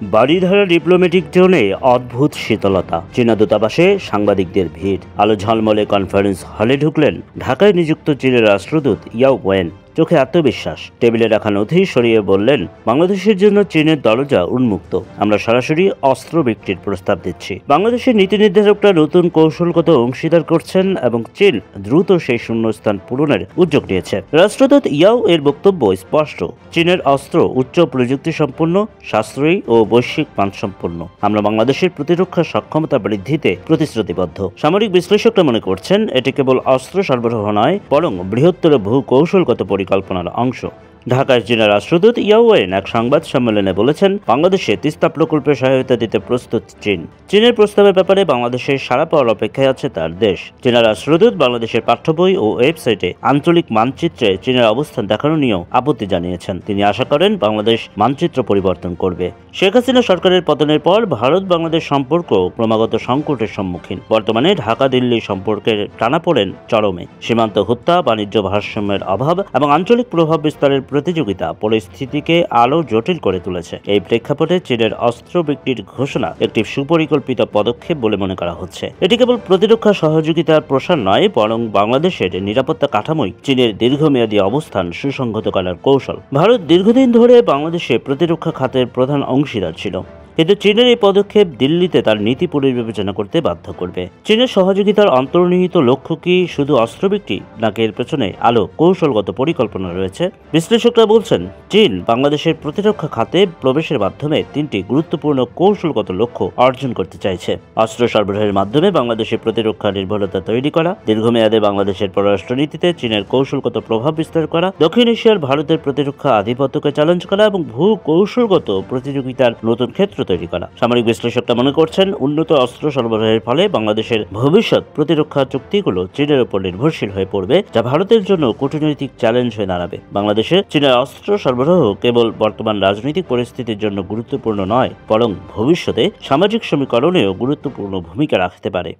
Baridhara diplomatic জোনে অদ্ভুত শীতলতা, চীনা দূতাবাসে সাংবাদিকদের ভিড়, আলো ঝলমলে কনফারেন্স হলে ঢুকলেন ঢাকায় নিযুক্ত চীনের রাষ্ট্রদূত ইয়াও ওয়েন। চোখে আত্মবিশ্বাস, টেবিলে রাখা নথি সরিয়ে বললেন, বাংলাদেশের জন্য চীনের দরজা উন্মুক্ত। আমরা সরাসরি অস্ত্র বিক্রির প্রস্তাব দিচ্ছি। বাংলাদেশের নীতি নির্ধারকরা নতুন কৌশলগত অংশীদার করছেন এবং চীন দ্রুত সেই শূন্যস্থান পূরণের উদ্যোগ নিয়েছে। রাষ্ট্রদূত ইয়াও এর বক্তব্য স্পষ্ট, চীনের অস্ত্র উচ্চ প্রযুক্তি সম্পন্ন, সাশ্রয়ী ও বৈশ্বিক মানসম্পন্ন। আমরা বাংলাদেশের প্রতিরক্ষা সক্ষমতা বৃদ্ধিতে প্রতিশ্রুতিবদ্ধ। সামরিক বিশ্লেষকরা মনে করছেন, এটি কেবল অস্ত্র সরবরাহ নয়, বরং বৃহত্তর ভূ কৌশলগত পরিকল্পনার অংশ। ঢাকায় চীনা রাষ্ট্রদূত ইয়াও ওয়েন এক সংবাদ সম্মেলনে বলেছেন, বাংলাদেশে তিস্তা প্রকল্পে সহায়তা দিতে প্রস্তুত চীন। চীনের প্রস্তাবের ব্যাপারে বাংলাদেশের সাড়া পাওয়ার অপেক্ষায় আছে তার দেশ। চীনা রাষ্ট্রদূত বাংলাদেশের পাঠ্য বই ও ওয়েবসাইটে আঞ্চলিক মানচিত্রে চীনের অবস্থান দেখানো নিয়েও আপত্তি জানিয়েছেন। তিনি আশা করেন বাংলাদেশ মানচিত্র পরিবর্তন করবে। শেখ হাসিনা সরকারের পতনের পর ভারত বাংলাদেশ সম্পর্ক ক্রমাগত সংকটের সম্মুখীন। বর্তমানে ঢাকা দিল্লি সম্পর্কের টানাপোড়েন চরমে। সীমান্ত হত্যা, বাণিজ্য ভারসাম্যের অভাব এবং আঞ্চলিক প্রভাব বিস্তারের প্রতিযোগিতা পরিস্থিতিকে আরও জটিল করে তুলেছে। এই প্রেক্ষাপটে চীনের অস্ত্র বিক্রির ঘোষণা একটি সুপরিকল্পিত পদক্ষেপ বলে মনে করা হচ্ছে। এটি কেবল প্রতিরক্ষা সহযোগিতার প্রসার নয়, বরং বাংলাদেশের নিরাপত্তা কাঠামোয় চীনের দীর্ঘমেয়াদী অবস্থান সুসংহত করার কৌশল। ভারত দীর্ঘদিন ধরে বাংলাদেশে প্রতিরক্ষা খাতের প্রধান অংশীদার ছিল, কিন্তু চীনের এই পদক্ষেপ দিল্লিতে তার নীতি পুনর্বিবেচনা করতে বাধ্য করবে। চীনের সহযোগিতার অন্তর্নিহিত লক্ষ্য কি শুধু অস্ত্র বিক্রি, নাকি এর পেছনে আলো কৌশলগত পরিকল্পনা রয়েছে? বিশ্লেষকরা বলছেন, চীন বাংলাদেশের প্রতিরক্ষা খাতে প্রবেশের মাধ্যমে তিনটি গুরুত্বপূর্ণ কৌশলগত লক্ষ্য অর্জন করতে চাইছে। অস্ত্র সরবরাহের মাধ্যমে বাংলাদেশের প্রতিরক্ষা নির্ভরতা তৈরি করা, দীর্ঘমেয়াদে বাংলাদেশের পররাষ্ট্রনীতিতে চীনের কৌশলগত প্রভাব বিস্তার করা, দক্ষিণ এশিয়ার ভারতের প্রতিরক্ষা আধিপত্যকে চ্যালেঞ্জ করা এবং ভূ কৌশলগত প্রতিযোগিতার নতুন ক্ষেত্র তৈরি করা। সামরিক বিশ্লেষকরা মনে করছেন, উন্নত অস্ত্র সরবরাহের ফলে বাংলাদেশের ভবিষ্যৎ প্রতিরক্ষা চুক্তিগুলো চীনের উপর নির্ভরশীল হয়ে পড়বে, যা ভারতের জন্য কূটনৈতিক চ্যালেঞ্জ হয়ে দাঁড়াবে। বাংলাদেশে চীনের অস্ত্র সরবরাহ কেবল বর্তমান রাজনৈতিক পরিস্থিতির জন্য গুরুত্বপূর্ণ নয়, বরং ভবিষ্যতে সামাজিক সমীকরণেও গুরুত্বপূর্ণ ভূমিকা রাখতে পারে।